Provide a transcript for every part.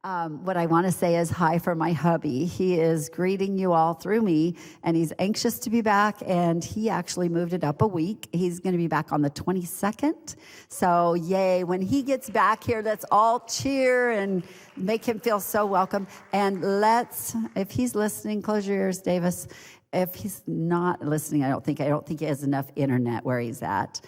What I want to say is hi for my hubby. He is greeting you all through me, and he's anxious to be back, and he actually moved it up a week. He's going to be back on the 22nd. So, yay. When he gets back here, let's all cheer and make him feel so welcome. And if he's listening, close your ears, Davis. If he's not listening, I don't think he has enough internet where he's at.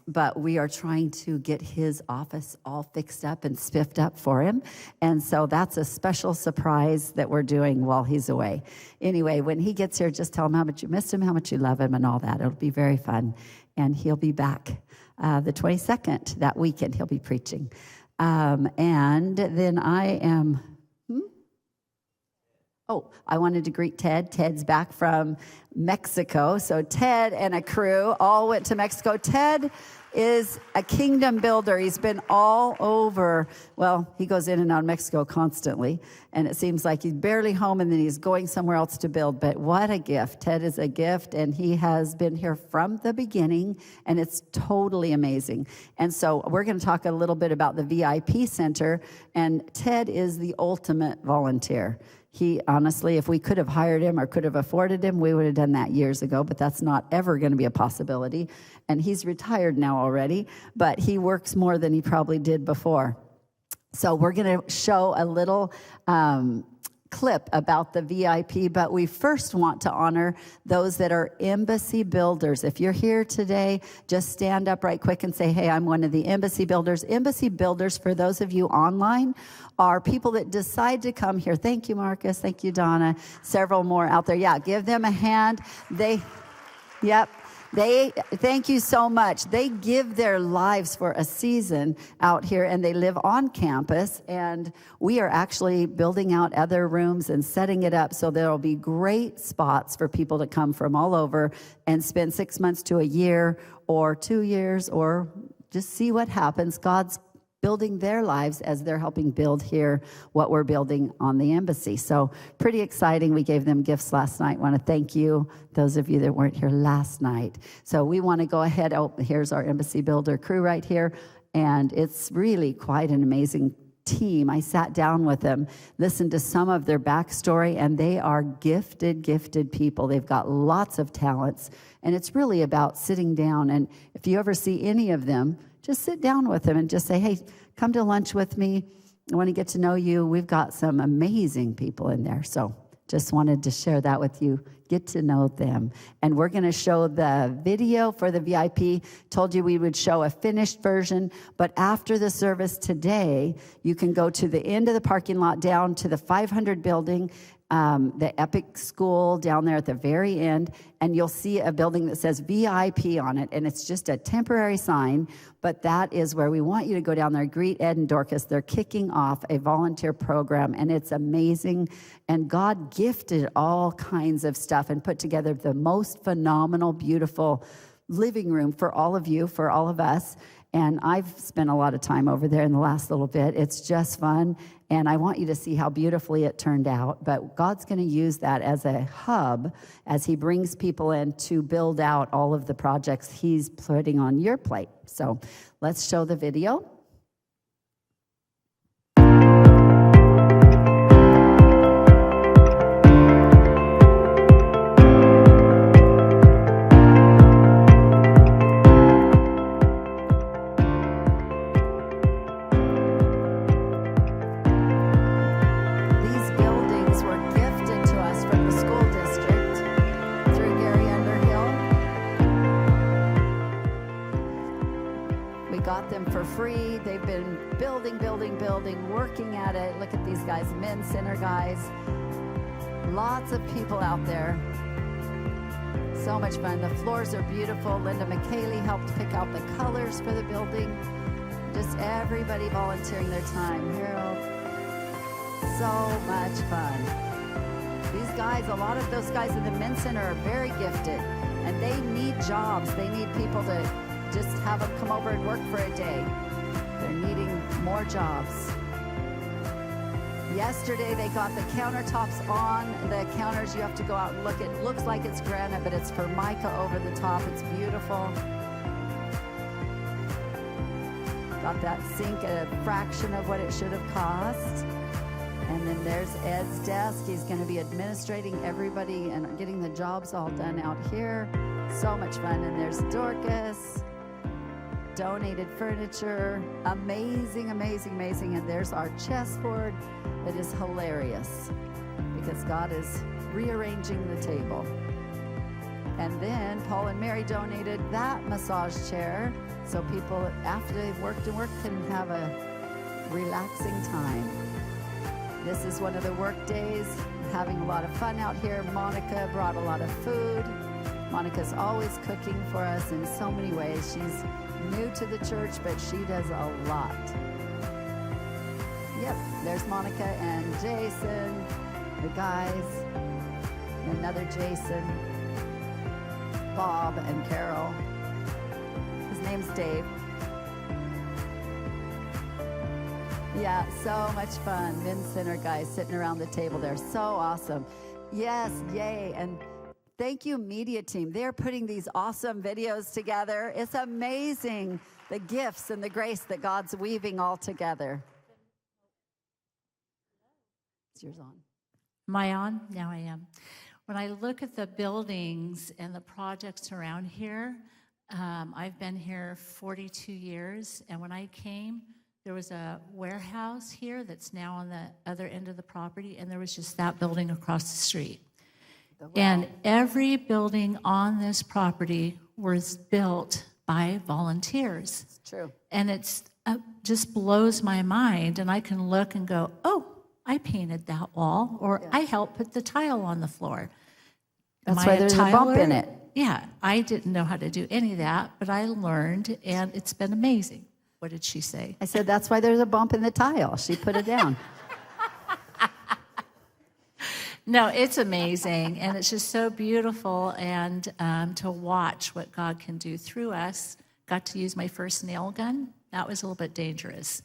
But we are trying to get his office all fixed up and spiffed up for him. And so that's a special surprise that we're doing while he's away. Anyway, when he gets here, just tell him how much you missed him, how much you love him, and all that. It'll be very fun. And he'll be back the 22nd, that weekend. He'll be preaching. And then I am... I wanted to greet Ted. Ted's back from Mexico. So Ted and a crew all went to Mexico. Ted is a kingdom builder. He's been all over. Well, he goes in and out of Mexico constantly, and it seems like he's barely home, and then he's going somewhere else to build. But what a gift. Ted is a gift, and he has been here from the beginning, and it's totally amazing. And so we're going to talk a little bit about the VIP Center, and Ted is the ultimate volunteer. He, honestly, if we could have hired him or could have afforded him, we would have done that years ago, but that's not ever going to be a possibility. And he's retired now already, but he works more than he probably did before. So we're going to show a little clip about the VIP, but we first want to honor those that are embassy builders. If you're here today, just stand up right quick and say, hey, I'm one of the embassy builders. Embassy builders, for those of you online, are people that decide to come here. Thank you, Marcus. Thank you, Donna. Several more out there. Yeah, give them a hand. Thank you so much. They give their lives for a season out here, and they live on campus, and we are actually building out other rooms and setting it up so there will be great spots for people to come from all over and spend 6 months to a year or 2 years, or just see what happens. God's building their lives as they're helping build here what we're building on the embassy. So pretty exciting. We gave them gifts last night. Want to thank you, those of you that weren't here last night. So we want to go ahead. Oh, here's our embassy builder crew right here. And it's really quite an amazing team. I sat down with them, listened to some of their backstory, and they are gifted people. They've got lots of talents. And it's really about sitting down. And if you ever see any of them, just sit down with them and just say, hey, come to lunch with me. I want to get to know you. We've got some amazing people in there. So just wanted to share that with you. Get to know them. And we're going to show the video for the VIP. Told you we would show a finished version. But after the service today, you can go to the end of the parking lot down to the 500 building, the Epic School down there at the very end, and you'll see a building that says VIP on it, and it's just a temporary sign, but that is where we want you to go down there. Greet Ed and Dorcas. They're kicking off a volunteer program, and it's amazing, and God gifted all kinds of stuff and put together the most phenomenal, beautiful living room for all of you, for all of us. And I've spent a lot of time over there in the last little bit. It's just fun. And I want you to see how beautifully it turned out. But God's going to use that as a hub as he brings people in to build out all of the projects he's putting on your plate. So let's show the video. Free. They've been building, working at it. Look at these guys, men's center guys. Lots of people out there. So much fun. The floors are beautiful. Linda McKaylee helped pick out the colors for the building. Just everybody volunteering their time. Harold. So much fun. These guys, a lot of those guys in the men's center are very gifted, and they need jobs. They need people to just have them come over and work for a day. They're needing more jobs. Yesterday, they got the countertops on. The counters, you have to go out and look. It looks like it's granite, but it's Formica over the top. It's beautiful. Got that sink at a fraction of what it should have cost. And then there's Ed's desk. He's going to be administrating everybody and getting the jobs all done out here. So much fun. And there's Dorcas. Donated furniture. Amazing, amazing, amazing. And there's our chessboard. It is hilarious because God is rearranging the table. And then Paul and Mary donated that massage chair so people, after they've worked and worked, can have a relaxing time. This is one of the work days, having a lot of fun out here. Monica brought a lot of food. Monica's always cooking for us in so many ways. She's new to the church, but she does a lot. Yep, there's Monica and Jason, the guys, and another Jason, Bob and Carol. His name's Dave. Yeah, so much fun. Men's Center guys sitting around the table there. So awesome. Yes, yay. And thank you, media team. They're putting these awesome videos together. It's amazing, the gifts and the grace that God's weaving all together. Is yours on? Am I on? Now I am. When I look at the buildings and the projects around here, I've been here 42 years, and when I came, there was a warehouse here that's now on the other end of the property, and there was just that building across the street. Wow. And every building on this property was built by volunteers. It's true. And it's just blows my mind, and I can look and go, oh, I painted that wall, or I helped put the tile on the floor. That's why there's a bump in it. Yeah, I didn't know how to do any of that, but I learned, and it's been amazing. What did she say? I said, that's why there's a bump in the tile. She put it down. No, it's amazing, and it's just so beautiful, and to watch what God can do through us. Got to use my first nail gun. That was a little bit dangerous.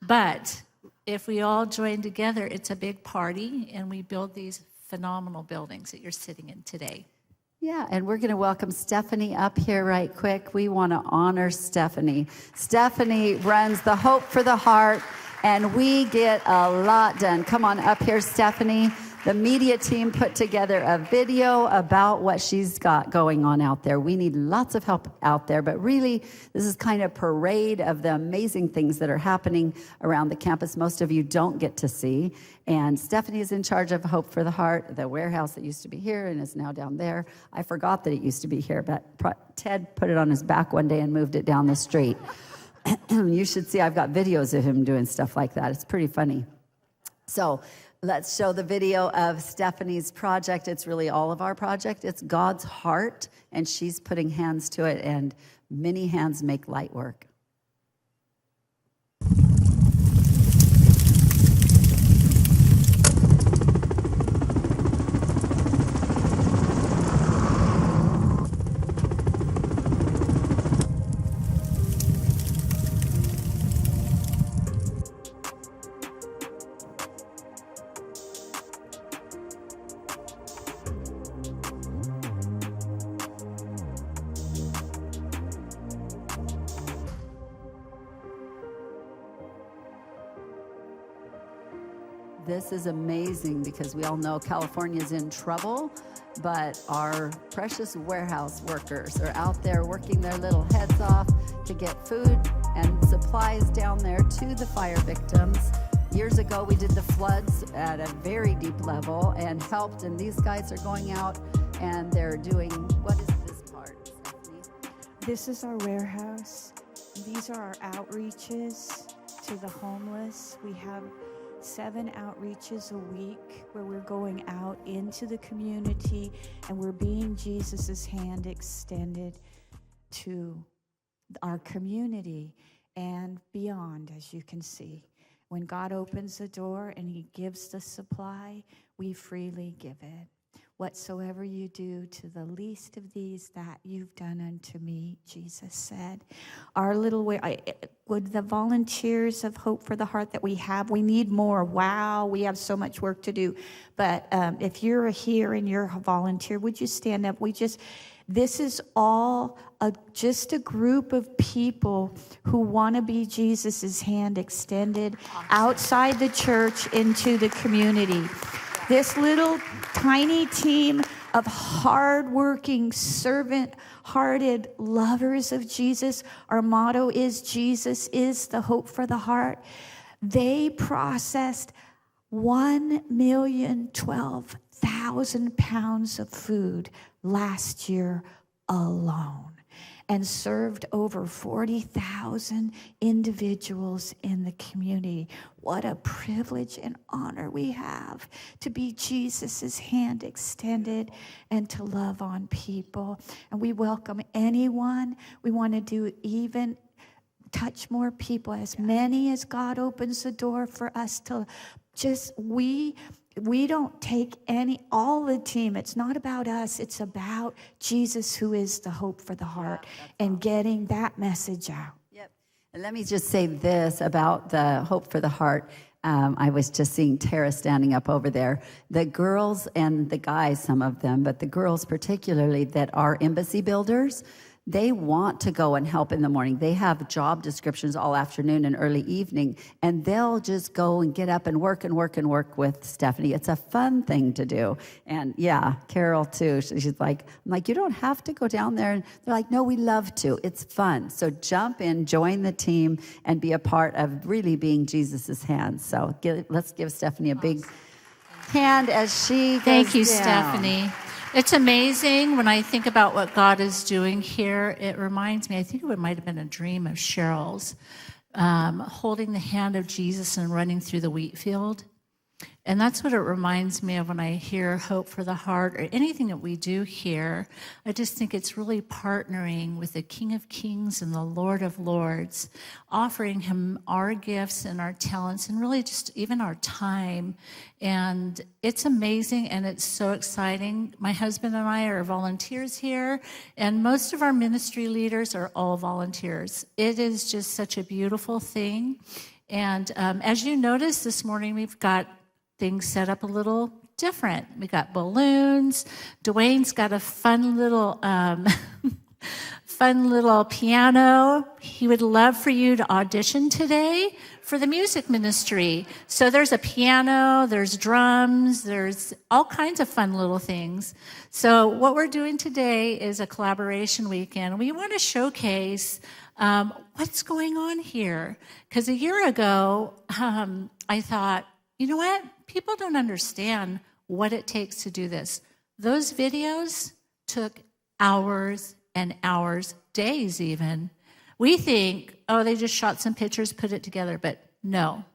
But if we all join together, it's a big party, and we build these phenomenal buildings that you're sitting in today. Yeah, and we're going to welcome Stephanie up here right quick. We want to honor Stephanie. Stephanie runs the Hope for the Heart, and we get a lot done. Come on up here, Stephanie. The media team put together a video about what she's got going on out there. We need lots of help out there, but really, this is kind of a parade of the amazing things that are happening around the campus most of you don't get to see. And Stephanie is in charge of Hope for the Heart, the warehouse that used to be here and is now down there. I forgot that it used to be here, but Ted put it on his back one day and moved it down the street. You should see, I've got videos of him doing stuff like that. It's pretty funny. So let's show the video of Stephanie's project. It's really all of our project. It's God's heart, and she's putting hands to it, and many hands make light work. This is amazing because we all know California is in trouble, but our precious warehouse workers are out there working their little heads off to get food and supplies down there to the fire victims. Years ago, we did the floods at a very deep level and helped, and these guys are going out and they're doing, what is this part, Stephanie? This is our warehouse. These are our outreaches to the homeless. We have 7 outreaches a week where we're going out into the community and we're being Jesus's hand extended to our community and beyond, as you can see. When God opens the door and he gives the supply, we freely give it. Whatsoever you do to the least of these, that you've done unto me, Jesus said. Our little way, would the volunteers of Hope for the Heart that we have, we need more. Wow, we have so much work to do. But if you're here and you're a volunteer, would you stand up? This is all just a group of people who want to be Jesus's hand extended outside the church into the community. This little tiny team of hardworking, servant-hearted lovers of Jesus. Our motto is, Jesus is the hope for the heart. They processed 1,012,000 pounds of food last year alone, and served over 40,000 individuals in the community. What a privilege and honor we have to be Jesus's hand extended and to love on people. And we welcome anyone. We want to do even touch more people, as many as God opens the door for us to just, we don't take all the team. It's not about us. It's about Jesus, who is the hope for the heart, and getting that message out. Yep. And let me just say this about the hope for the heart. I was just seeing Tara standing up over there. The girls and the guys, some of them, but the girls particularly that are embassy builders, they want to go and help in the morning. They have job descriptions all afternoon and early evening, and they'll just go and get up and work with Stephanie. It's a fun thing to do. And yeah, Carol too. She's like, I'm like, you don't have to go down there. And they're like, no, we love to. It's fun. So jump in, join the team, and be a part of really being Jesus's hands. So let's give Stephanie a big hand as she goes Thank you, down. Stephanie. It's amazing when I think about what God is doing here. It reminds me, I think it might have been a dream of Cheryl's, holding the hand of Jesus and running through the wheat field. And that's what it reminds me of when I hear Hope for the Heart or anything that we do here. I just think it's really partnering with the King of Kings and the Lord of Lords, offering him our gifts and our talents and really just even our time. And it's amazing and it's so exciting. My husband and I are volunteers here, and most of our ministry leaders are all volunteers. It is just such a beautiful thing. And as you notice this morning, we've got things set up a little different. We got balloons. Dwayne's got a fun little piano. He would love for you to audition today for the music ministry. So there's a piano, there's drums, there's all kinds of fun little things. So what we're doing today is a collaboration weekend. We want to showcase what's going on here. Because a year ago, I thought, you know what? People don't understand what it takes to do this. Those videos took hours and hours, days even. We think, oh, they just shot some pictures, put it together. But no,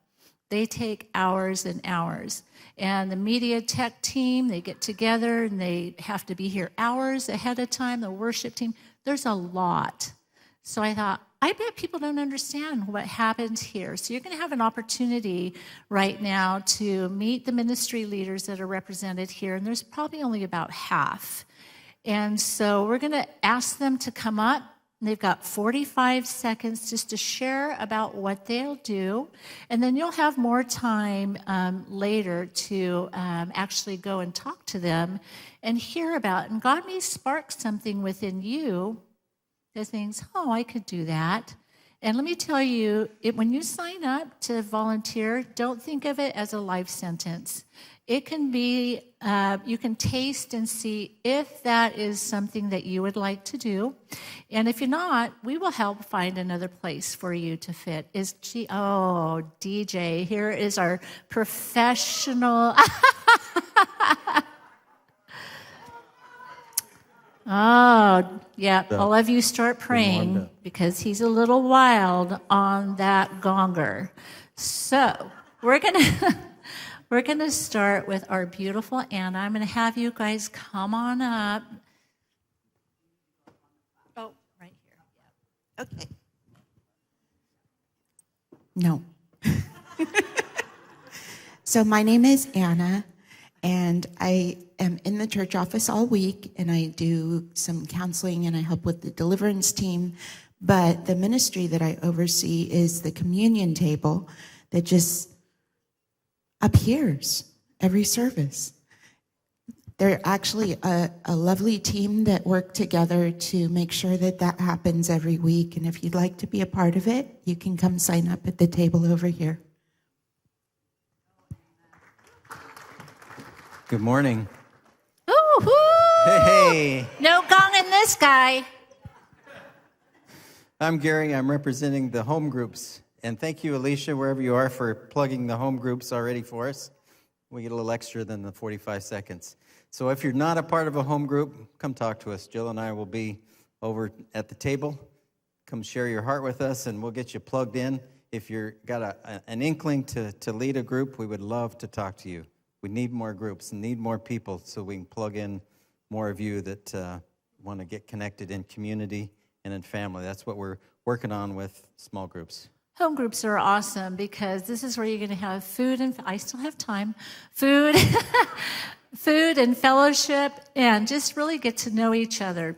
they take hours and hours. And the media tech team, they get together and they have to be here hours ahead of time. The worship team, there's a lot. So I thought, I bet people don't understand what happens here. So you're going to have an opportunity right now to meet the ministry leaders that are represented here, and there's probably only about half. And so we're going to ask them to come up. They've got 45 seconds just to share about what they'll do, and then you'll have more time later to actually go and talk to them and hear about it. And God may spark something within you that thinks, oh, I could do that. And let me tell you, when you sign up to volunteer, don't think of it as a life sentence. It can be, you can taste and see if that is something that you would like to do. And if you're not, we will help find another place for you to fit. DJ, here is our professional. Oh, yeah, all of you start praying because he's a little wild on that gonger. So we're gonna start with our beautiful Anna. I'm gonna have you guys come on up. Oh, right here. Yeah. Okay. No. So my name is Anna, and I am in the church office all week, and I do some counseling, and I help with the deliverance team. But the ministry that I oversee is the communion table that just appears every service. They're actually a lovely team that work together to make sure that that happens every week. And if you'd like to be a part of it, you can come sign up at the table over here. Good morning. Woo-hoo! Hey. No gong in this guy. I'm Gary. I'm representing the home groups. And thank you, Alicia, wherever you are, for plugging the home groups already for us. We get a little extra than the 45 seconds. So if you're not a part of a home group, come talk to us. Jill and I will be over at the table. Come share your heart with us, and we'll get you plugged in. If you've got an inkling to lead a group, we would love to talk to you. We need more groups and need more people so we can plug in more of you that want to get connected in community and in family. That's what we're working on with small groups. Home groups are awesome because this is where you're going to have food, and I still have time, food, food and fellowship, and just really get to know each other.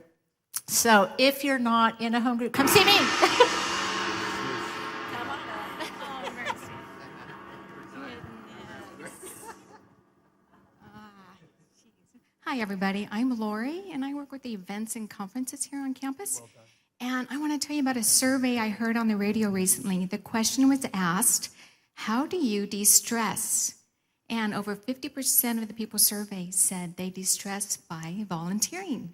So if you're not in a home group, come see me. Come on up. Oh, mercy. Hi, everybody. I'm Lori, and I work with the events and conferences here on campus. Well done. And I want to tell you about a survey I heard on the radio recently. The question was asked, how do you de-stress? And over 50% of the people surveyed said they de-stress by volunteering.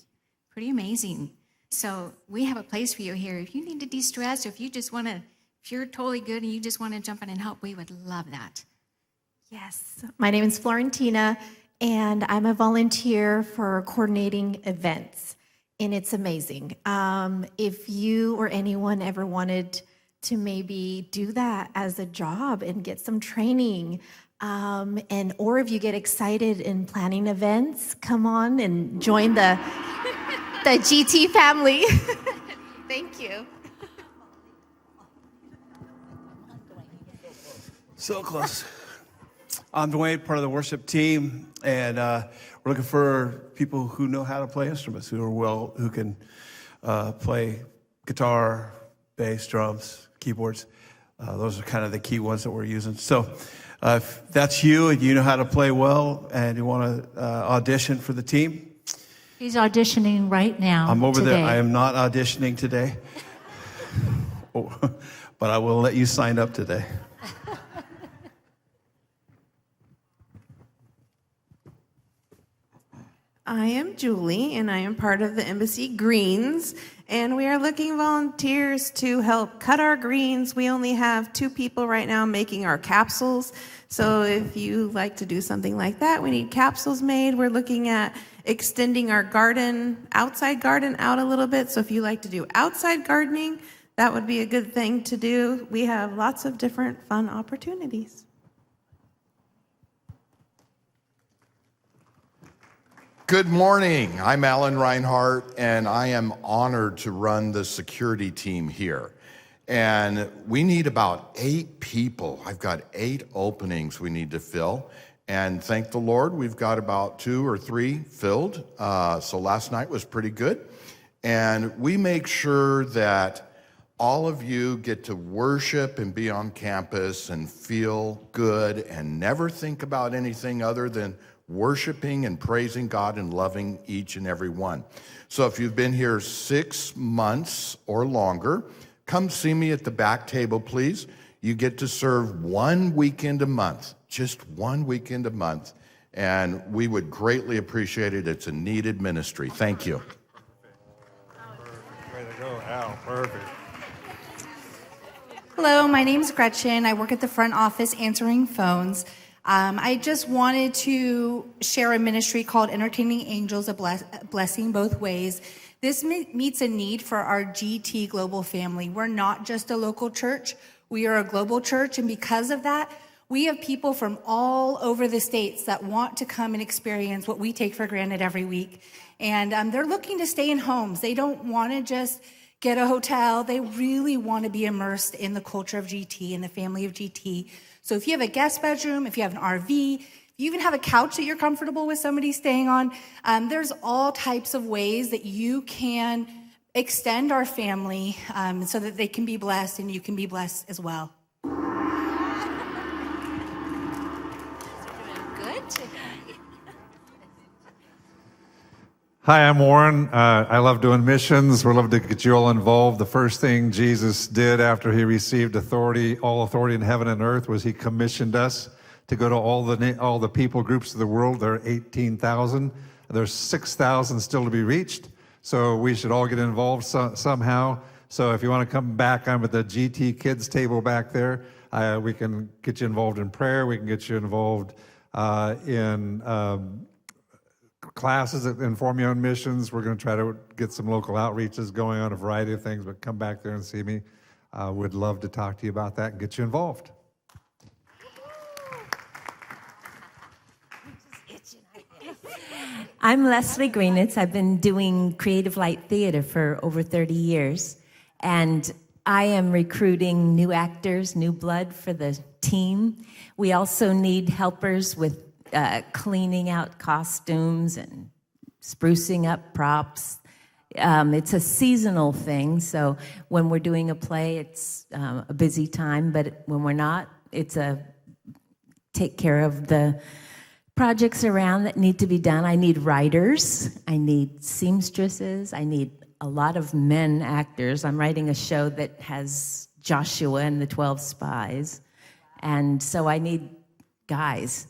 Pretty amazing. So we have a place for you here. If you need to de-stress, or if you just want to, if you're totally good and you just want to jump in and help, we would love that. Yes, my name is Florentina, and I'm a volunteer for coordinating events, and it's amazing. If you or anyone ever wanted to maybe do that as a job and get some training, or if you get excited in planning events, come on and join the GT family. Thank you. So close. I'm Dwayne, part of the worship team, and we're looking for people who know how to play instruments, who can play guitar, bass, drums, keyboards. Those are kind of the key ones that we're using. So if that's you and you know how to play well and you want to audition for the team. He's auditioning right now. I'm over today. there. I am not auditioning today, but I will let you sign up today. I am Julie, and I am part of the Embassy Greens, and we are looking volunteers to help cut our greens. We only have 2 people right now making our capsules, so if you like to do something like that, we need capsules made. We're looking at extending our outside garden out a little bit, so if you like to do outside gardening, that would be a good thing to do. We have lots of different fun opportunities. Good morning. I'm Alan Reinhardt, and I am honored to run the security team here. And we need about 8 people. I've got 8 openings we need to fill. And thank the Lord, we've got about 2 or 3 filled. So last night was pretty good. And we make sure that all of you get to worship and be on campus and feel good and never think about anything other than worshiping and praising God and loving each and every one. So if you've been here 6 months or longer, come see me at the back table, please. You get to serve 1 weekend a month, just 1 weekend a month, and we would greatly appreciate it. It's a needed ministry. Thank you. Way to go, Al. Perfect. Hello, my name's Gretchen. I work at the front office answering phones. I just wanted to share a ministry called Entertaining Angels, a blessing both ways. This meets a need for our GT global family. We're not just a local church. We are a global church, and because of that, we have people from all over the states that want to come and experience what we take for granted every week. And they're looking to stay in homes. They don't want to just get a hotel. They really want to be immersed in the culture of GT and the family of GT. So if you have a guest bedroom, if you have an RV, if you even have a couch that you're comfortable with somebody staying on, there's all types of ways that you can extend our family so that they can be blessed and you can be blessed as well. Good today. Hi, I'm Warren. I love doing missions. We'd love to get you all involved. The first thing Jesus did after he received authority, all authority in heaven and earth, was he commissioned us to go to all the people groups of the world. There are 18,000. There's 6,000 still to be reached. So we should all get involved somehow. So if you want to come back, I'm at the GT Kids table back there. We can get you involved in prayer. We can get you involved in classes that inform you on missions. We're going to try to get some local outreaches going on, a variety of things, but come back there and see me. Would love to talk to you about that and get you involved. I'm Leslie Greenitz. I've been doing Creative Light Theater for over 30 years, and I am recruiting new actors, new blood for the team. We also need helpers with cleaning out costumes and sprucing up props. It's a seasonal thing, so when we're doing a play, it's a busy time, but when we're not, it's a take care of the projects around that need to be done. I need writers, I need seamstresses, I need a lot of men actors. I'm writing a show that has Joshua and the 12 spies, and so I need guys.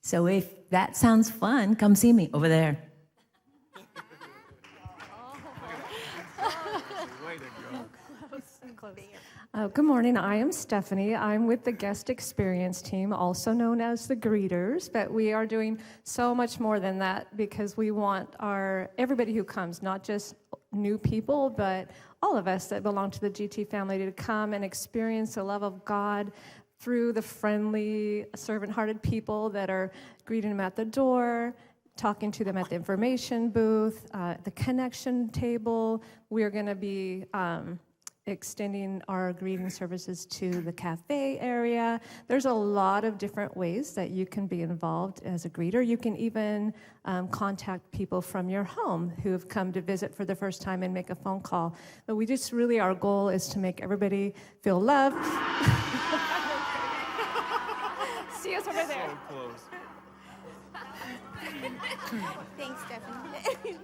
So if that sounds fun, come see me over there. Good morning, I am Stephanie. I'm with the guest experience team, also known as the greeters, but we are doing so much more than that because we want everybody who comes, not just new people, but all of us that belong to the GT family, to come and experience the love of God through the friendly, servant-hearted people that are greeting them at the door, talking to them at the information booth, the connection table. We are going to be extending our greeting services to the cafe area. There's a lot of different ways that you can be involved as a greeter. You can even contact people from your home who have come to visit for the first time and make a phone call. But we just really, our goal is to make everybody feel loved. See us over there. So close. Thanks, Stephanie.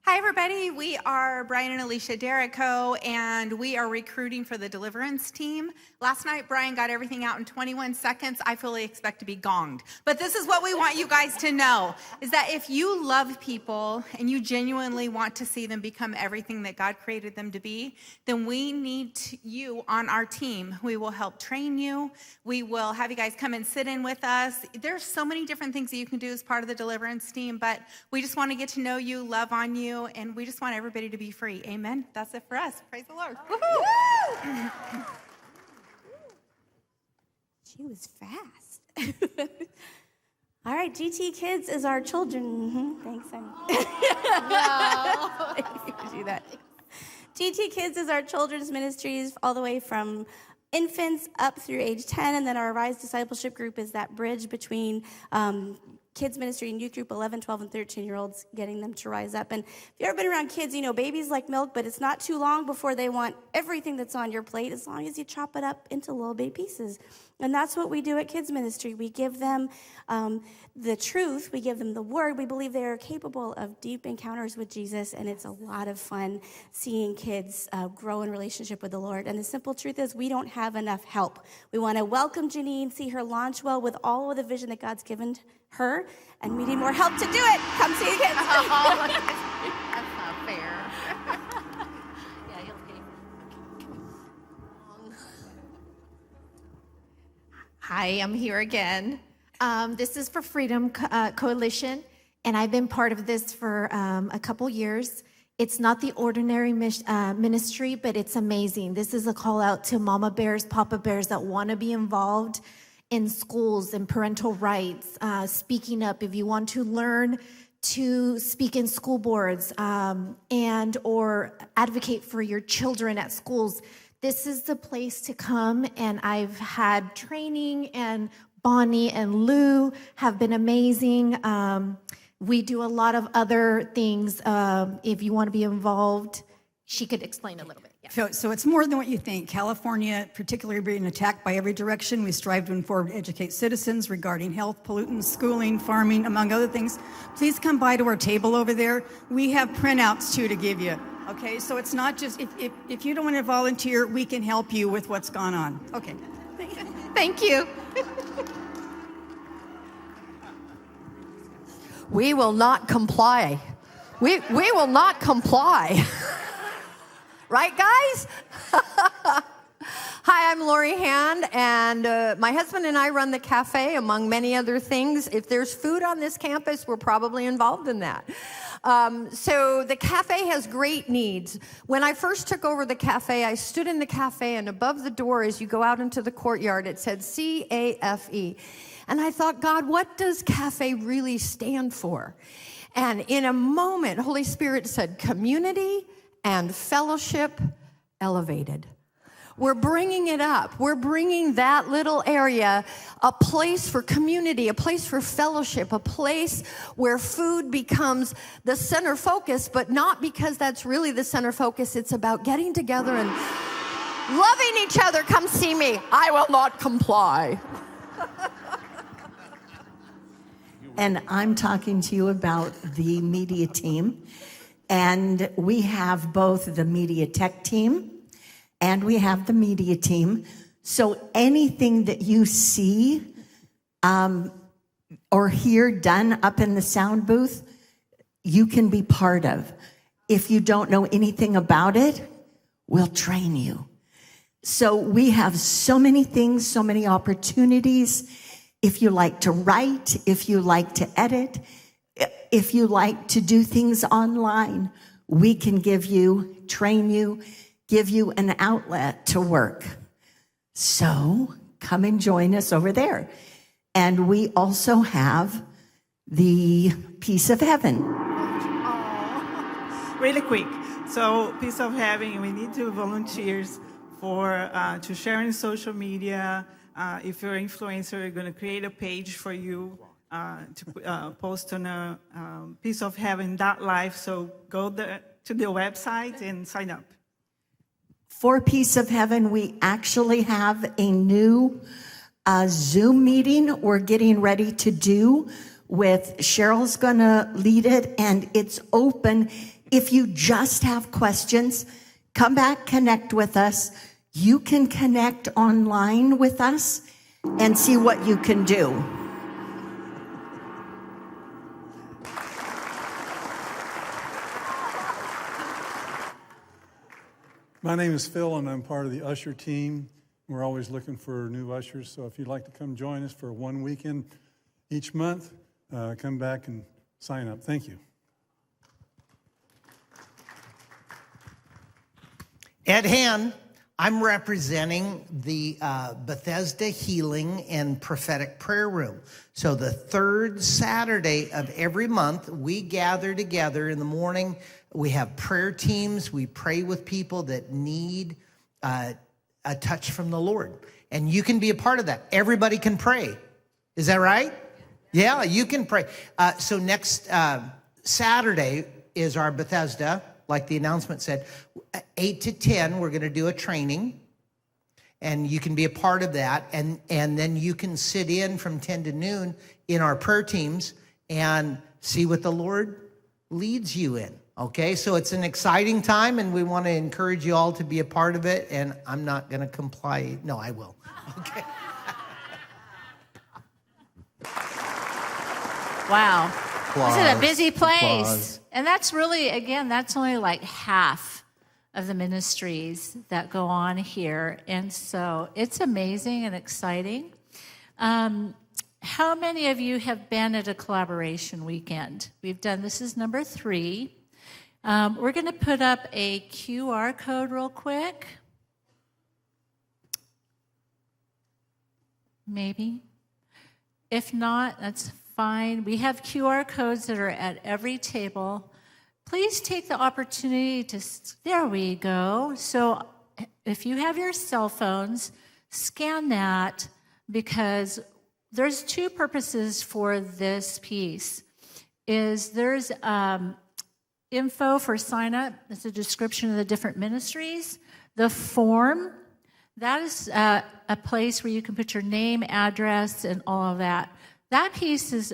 Hi, everybody. We are Brian and Alicia Derrico, and we are recruiting for the deliverance team. Last night, Brian got everything out in 21 seconds. I fully expect to be gonged. But this is what we want you guys to know, is that if you love people and you genuinely want to see them become everything that God created them to be, then we need you on our team. We will help train you. We will have you guys come and sit in with us. There's so many different things that you can do as part of the deliverance team, but we just want to get to know you, love on you, and we just want everybody to be free. Amen. That's it for us. Praise the Lord. Woo-hoo! She was fast. All right, GT Kids is our children. Thanks, honey. No. Do that. GT Kids is our children's ministries all the way from infants up through age 10, and then our Rise Discipleship Group is that bridge between kids ministry and youth group, 11, 12, and 13-year-olds, getting them to rise up. And if you've ever been around kids, you know babies like milk, but it's not too long before they want everything that's on your plate, as long as you chop it up into little bitty pieces. And that's what we do at kids ministry. We give them the truth. We give them the word. We believe they are capable of deep encounters with Jesus, and it's a lot of fun seeing kids grow in relationship with the Lord. And the simple truth is we don't have enough help. We want to welcome Janine, see her launch well with all of the vision that God's given her, and we need more help to do it. Come see the kids. That's not fair. Yeah, you'll pay. Hi, I'm here again. This is for Freedom Coalition, and I've been part of this for a couple years. It's not the ordinary ministry, but it's amazing. This is a call out to mama bears, papa bears that want to be involved in schools and parental rights, speaking up. If you want to learn to speak in school boards and or advocate for your children at schools, this is the place to come. And I've had training, and Bonnie and Lou have been amazing. We do a lot of other things. If you want to be involved she could explain a little bit. Yeah. So it's more than what you think. California, particularly being attacked by every direction, we strive to inform and educate citizens regarding health, pollutants, schooling, farming, among other things. Please come by to our table over there. We have printouts too to give you. Okay, so it's not just, if you don't want to volunteer, we can help you with what's gone on. Okay. Thank you. We will not comply. We will not comply. Right, guys? Hi, I'm Lori Hand, and my husband and I run the cafe, among many other things. If there's food on this campus, we're probably involved in that. So the cafe has great needs. When I first took over the cafe, I stood in the cafe, and above the door, as you go out into the courtyard, it said CAFE. And I thought, God, what does cafe really stand for? And in a moment, Holy Spirit said, community and fellowship elevated. We're bringing it up. We're bringing that little area, a place for community, a place for fellowship, a place where food becomes the center focus, but not because that's really the center focus. It's about getting together and loving each other. Come see me. I will not comply. And I'm talking to you about the media team. And we have both the media tech team and we have the media team. So anything that you see or hear done up in the sound booth, you can be part of. If you don't know anything about it, we'll train you. So we have so many things, so many opportunities. If you like to write, if you like to edit, if you like to do things online, we can give you, train you, give you an outlet to work. So come and join us over there. And we also have the Piece of Heaven. Really quick. So Piece of Heaven, we need 2 volunteers for to share in social media. If you're an influencer, we're going to create a page for you to post on a pieceofheaven.life. So go to the website and sign up. For Piece of Heaven, we actually have a new Zoom meeting we're getting ready to do with Cheryl's going to lead it, and it's open. If you just have questions, come back, connect with us. You can connect online with us and see what you can do. My name is Phil, and I'm part of the usher team. We're always looking for new ushers, so if you'd like to come join us for 1 weekend each month, come back and sign up. Thank you. Ed Hand, I'm representing the Bethesda Healing and Prophetic Prayer Room. So the 3rd Saturday of every month, we gather together in the morning. We have prayer teams. We pray with people that need a touch from the Lord. And you can be a part of that. Everybody can pray. Is that right? Yeah, you can pray. So next Saturday is our Bethesda, like the announcement said. 8 to 10, we're going to do a training. And you can be a part of that. And then you can sit in from 10 to noon in our prayer teams and see what the Lord leads you in. Okay, so it's an exciting time, and we want to encourage you all to be a part of it, and I'm not going to comply. No, I will. Okay. Wow. Applause. This is a busy place. Applause. And that's really, again, that's only like half of the ministries that go on here. And so it's amazing and exciting. How many of you have been at a collaboration weekend? We've done, this is number 3. We're going to put up a QR code real quick. Maybe. If not, that's fine. We have QR codes that are at every table. Please take the opportunity to, there we go. So if you have your cell phones, scan that, because there's 2 purposes for this piece. info for sign up. It's a description of the different ministries. The form, that is a place where you can put your name, address, and all of that. That piece is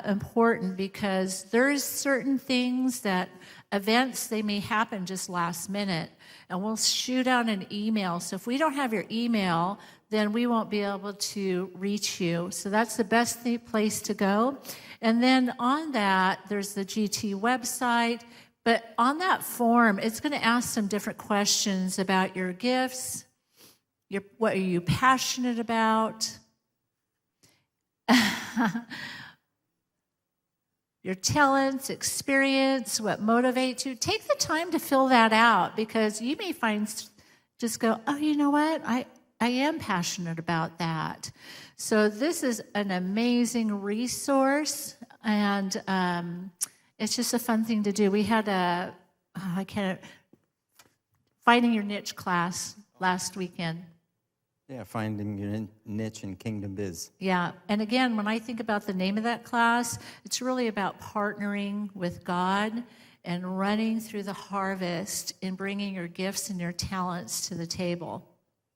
important because there's certain things that events, they may happen just last minute, and we'll shoot out an email. So if we don't have your email, then we won't be able to reach you. So that's the best place to go. And then on that, there's the GT website. But on that form, it's going to ask some different questions about your gifts, what are you passionate about, your talents, experience, what motivates you. Take the time to fill that out because you may just go, oh, you know what? I am passionate about that. So this is an amazing resource, and it's just a fun thing to do. We had Finding Your Niche class last weekend. Yeah, Finding Your Niche in Kingdom Biz. Yeah, and again, when I think about the name of that class, it's really about partnering with God and running through the harvest and bringing your gifts and your talents to the table.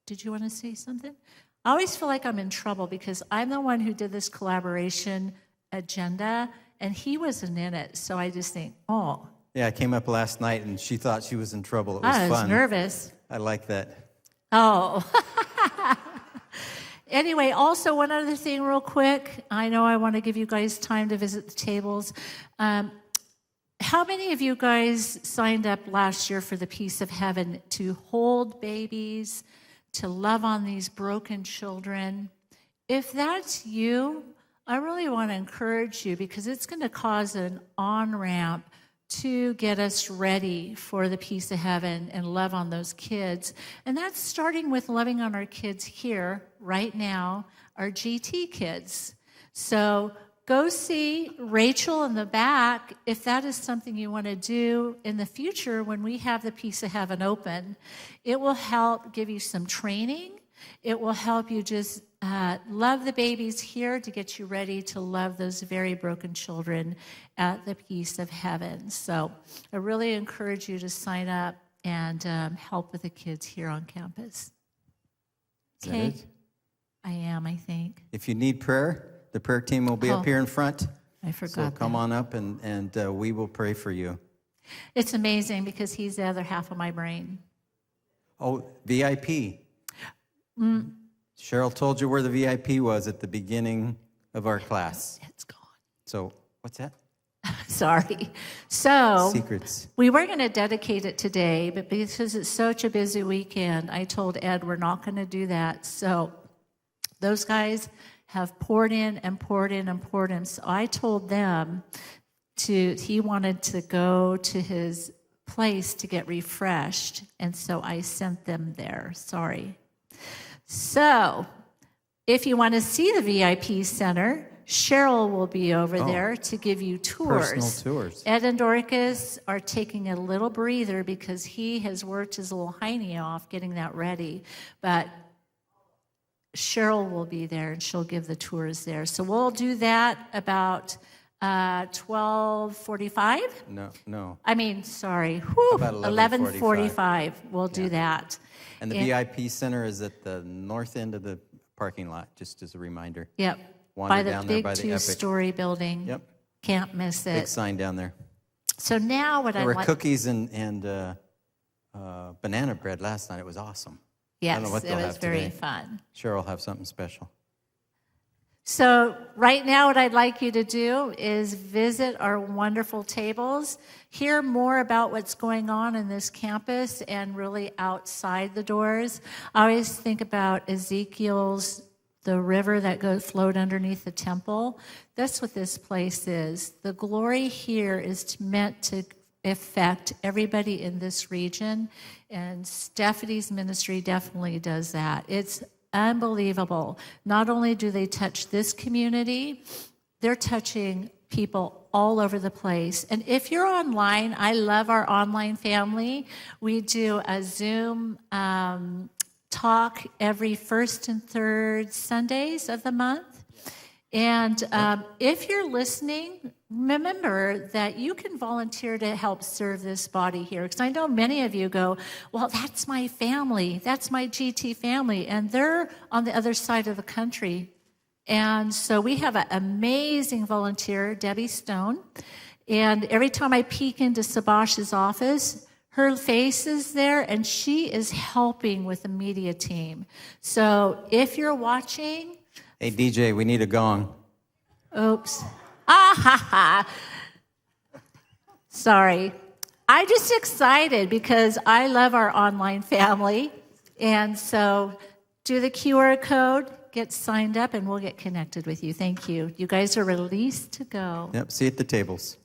Did you want to say something? I always feel like I'm in trouble because I'm the one who did this collaboration agenda, and he wasn't in it. So I just think, oh. Yeah, I came up last night, and she thought she was in trouble. It was fun. I was nervous. I like that. Oh. Anyway, also one other thing real quick. I know I want to give you guys time to visit the tables. How many of you guys signed up last year for the Peace of Heaven to hold babies, to love on these broken children? If that's you, I really want to encourage you because it's going to cause an on-ramp to get us ready for the Peace of Heaven and love on those kids. And that's starting with loving on our kids here, right now, our GT kids. So go see Rachel in the back if that is something you want to do in the future when we have the Peace of Heaven open. It will help give you some training. It will help you just love the babies here to get you ready to love those very broken children at the Peace of Heaven. So I really encourage you to sign up and help with the kids here on campus. Is that it? I am, I think. If you need prayer, the prayer team will be up here in front. I forgot So come that. on up and we will pray for you. It's amazing because he's the other half of my brain. Oh, VIP. Cheryl told you where the VIP was at the beginning of our class. It's gone. So what's that? Sorry. So Secrets. we were going to dedicate it today, but because it's such a busy weekend, I told Ed we're not going to do that. So those guys have poured in and poured in and poured in. So I told them he wanted to go to his place to get refreshed, and so I sent them there. Sorry. So if you want to see the VIP center, Cheryl will be over there to give you tours. Personal tours. Ed and Dorcas are taking a little breather because he has worked his little hiney off getting that ready. But Cheryl will be there, and she'll give the tours there. So we'll do that about 12:45. No. I mean, sorry. Whew, About 11:45. We'll do that. And the VIP center is at the north end of the parking lot, just as a reminder. Yep. Wander by the down there big by the Epic. two-story building. Yep. Can't miss it. Big sign down there. So now what There I were want... cookies and banana bread last night. It was awesome. I don't know Yes, what it they'll was have very today. fun. Cheryl will have something special. So right now what I'd like you to do is visit our wonderful tables, hear more about what's going on in this campus and really outside the doors. I always think about Ezekiel's, the river that flowed underneath the temple. That's what this place is. The glory here is meant to affect everybody in this region, and Stephanie's ministry definitely does that. It's unbelievable. Not only do they touch this community, they're touching people all over the place. And if you're online, I love our online family. We do a Zoom talk every first and third Sundays of the month. And if you're listening, remember that you can volunteer to help serve this body here. Because I know many of you go, well, that's my family. That's my GT family. And they're on the other side of the country. And so we have an amazing volunteer, Debbie Stone. And every time I peek into Sabash's office, her face is there, and she is helping with the media team. So if you're watching... Hey, DJ, we need a gong. Oops. Ah, ha, ha. Sorry. I'm just excited because I love our online family. And so do the QR code, get signed up, and we'll get connected with you. Thank you. You guys are released to go. Yep, see you at the tables.